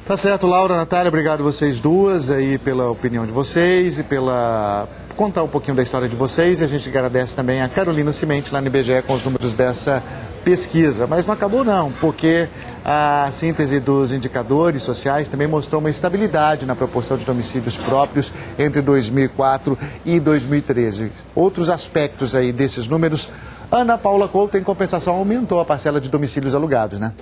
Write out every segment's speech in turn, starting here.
Tá certo, Laura, Natália, obrigado vocês duas aí pela opinião de vocês e pela contar um pouquinho da história de vocês. E a gente agradece também a Carolina Cimente lá no IBGE com os números dessa pesquisa. Mas não acabou não, porque a síntese dos indicadores sociais também mostrou uma estabilidade na proporção de domicílios próprios entre 2004 e 2013. Outros aspectos aí desses números, Ana Paula Couto, em compensação, aumentou a parcela de domicílios alugados, né?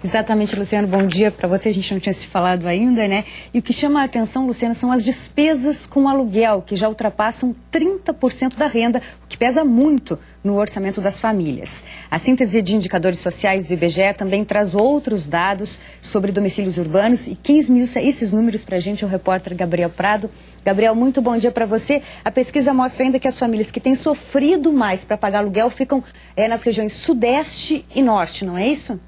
Exatamente, Luciano, bom dia para você, a gente não tinha se falado ainda, né? E o que chama a atenção, Luciano, são as despesas com aluguel, que já ultrapassam 30% da renda, o que pesa muito no orçamento das famílias. A síntese de indicadores sociais do IBGE também traz outros dados sobre domicílios urbanos e quem esmiuça esses números para a gente é o repórter Gabriel Prado. Gabriel, muito bom dia para você. A pesquisa mostra ainda que as famílias que têm sofrido mais para pagar aluguel ficam nas regiões Sudeste e Norte, não é isso?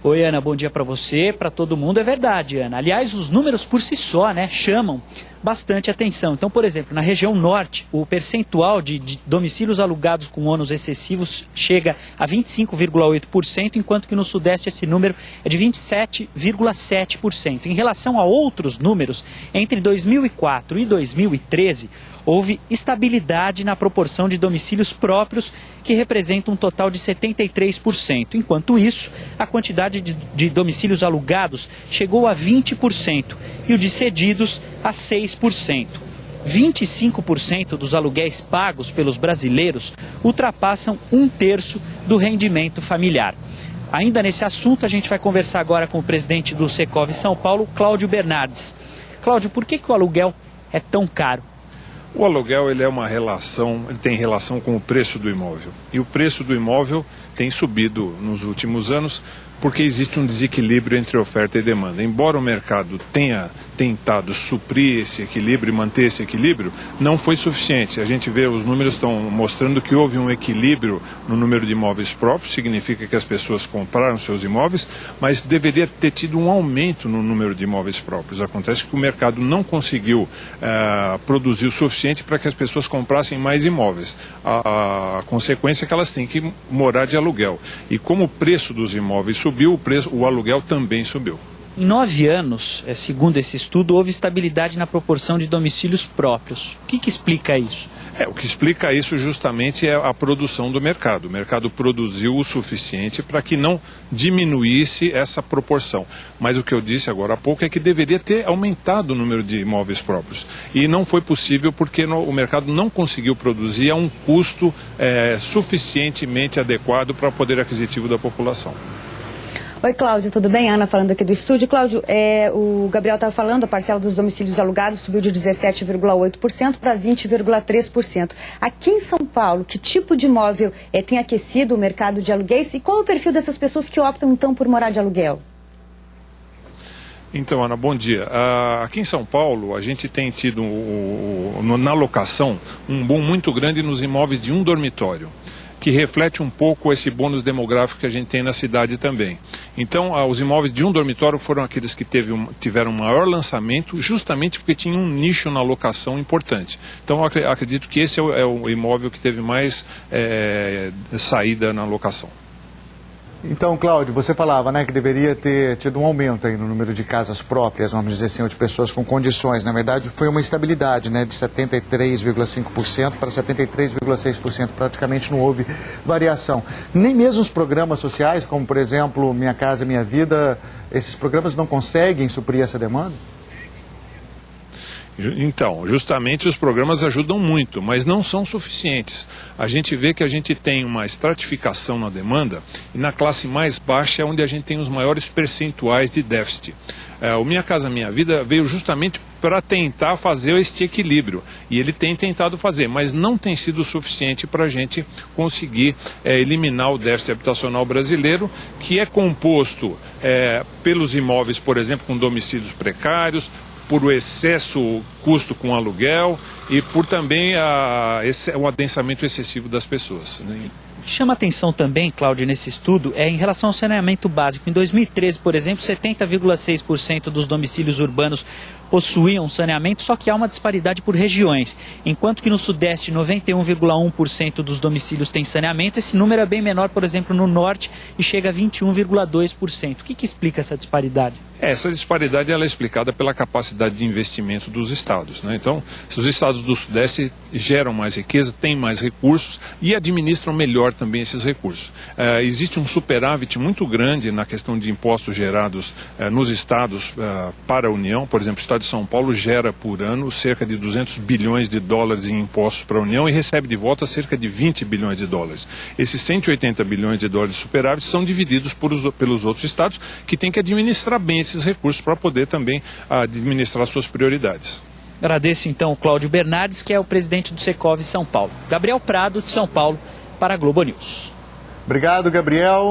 Oi, Ana, bom dia para você, para todo mundo. É verdade, Ana. Aliás, os números por si só, né, chamam bastante atenção. Então, por exemplo, na região norte, o percentual de domicílios alugados com ônus excessivos chega a 25,8%, enquanto que no sudeste esse número é de 27,7%. Em relação a outros números, entre 2004 e 2013, houve estabilidade na proporção de domicílios próprios, que representa um total de 73%. Enquanto isso, a quantidade de domicílios alugados chegou a 20% e o de cedidos a 6%. 25% dos aluguéis pagos pelos brasileiros ultrapassam 1/3 do rendimento familiar. Ainda nesse assunto, a gente vai conversar agora com o presidente do Secov São Paulo, Cláudio Bernardes. Cláudio, por que o aluguel é tão caro? O aluguel ele tem relação com o preço do imóvel. E o preço do imóvel tem subido nos últimos anos porque existe um desequilíbrio entre oferta e demanda. Embora o mercado tenha tentado suprir esse equilíbrio e manter esse equilíbrio, não foi suficiente. A gente vê, os números estão mostrando que houve um equilíbrio no número de imóveis próprios, significa que as pessoas compraram seus imóveis, mas deveria ter tido um aumento no número de imóveis próprios. Acontece que o mercado não conseguiu produzir o suficiente para que as pessoas comprassem mais imóveis. A consequência é que elas têm que morar de aluguel. E como o preço dos imóveis subiu, o aluguel também subiu. Em 9 anos, segundo esse estudo, houve estabilidade na proporção de domicílios próprios. O que explica isso? O que explica isso justamente é a produção do mercado. O mercado produziu o suficiente para que não diminuísse essa proporção. Mas o que eu disse agora há pouco é que deveria ter aumentado o número de imóveis próprios. E não foi possível porque o mercado não conseguiu produzir a um custo suficientemente adequado para o poder aquisitivo da população. Oi, Cláudio, tudo bem? Ana falando aqui do estúdio. Cláudio, o Gabriel estava falando, a parcela dos domicílios alugados subiu de 17,8% para 20,3%. Aqui em São Paulo, que tipo de imóvel tem aquecido o mercado de aluguéis e qual é o perfil dessas pessoas que optam, então, por morar de aluguel? Então, Ana, bom dia. Aqui em São Paulo, a gente tem tido, na locação, um boom muito grande nos imóveis de um dormitório, que reflete um pouco esse bônus demográfico que a gente tem na cidade também. Então, os imóveis de um dormitório foram aqueles que tiveram maior lançamento, justamente porque tinham um nicho na locação importante. Então, eu acredito que esse é o imóvel que teve mais saída na locação. Então, Cláudio, você falava, né, que deveria ter tido um aumento aí no número de casas próprias, vamos dizer assim, ou de pessoas com condições. Na verdade, foi uma estabilidade, né, de 73,5% para 73,6%. Praticamente não houve variação. Nem mesmo os programas sociais, como, por exemplo, Minha Casa Minha Vida, esses programas não conseguem suprir essa demanda? Então, justamente os programas ajudam muito, mas não são suficientes. A gente vê que a gente tem uma estratificação na demanda e na classe mais baixa é onde a gente tem os maiores percentuais de déficit. O Minha Casa Minha Vida veio justamente para tentar fazer este equilíbrio. E ele tem tentado fazer, mas não tem sido suficiente para a gente conseguir eliminar o déficit habitacional brasileiro, que é composto pelos imóveis, por exemplo, com domicílios precários, por o excesso custo com aluguel e por também o adensamento excessivo das pessoas, né? que chama atenção também, Cláudio, nesse estudo, é em relação ao saneamento básico. Em 2013, por exemplo, 70,6% dos domicílios urbanos possuíam saneamento, só que há uma disparidade por regiões. Enquanto que no Sudeste, 91,1% dos domicílios têm saneamento, esse número é bem menor, por exemplo, no Norte, e chega a 21,2%. O que explica essa disparidade? Essa disparidade ela é explicada pela capacidade de investimento dos estados, né? Então, os estados do Sudeste geram mais riqueza, têm mais recursos e administram melhor também esses recursos. Existe um superávit muito grande na questão de impostos gerados nos estados para a União. Por exemplo, o estado de São Paulo gera por ano cerca de 200 bilhões de dólares em impostos para a União e recebe de volta cerca de 20 bilhões de dólares. Esses 180 bilhões de dólares de superávit são divididos pelos outros estados, que têm que administrar bem esses recursos para poder também administrar suas prioridades. Agradeço então o Cláudio Bernardes, que é o presidente do Secov São Paulo. Gabriel Prado, de São Paulo, para a Globo News. Obrigado, Gabriel.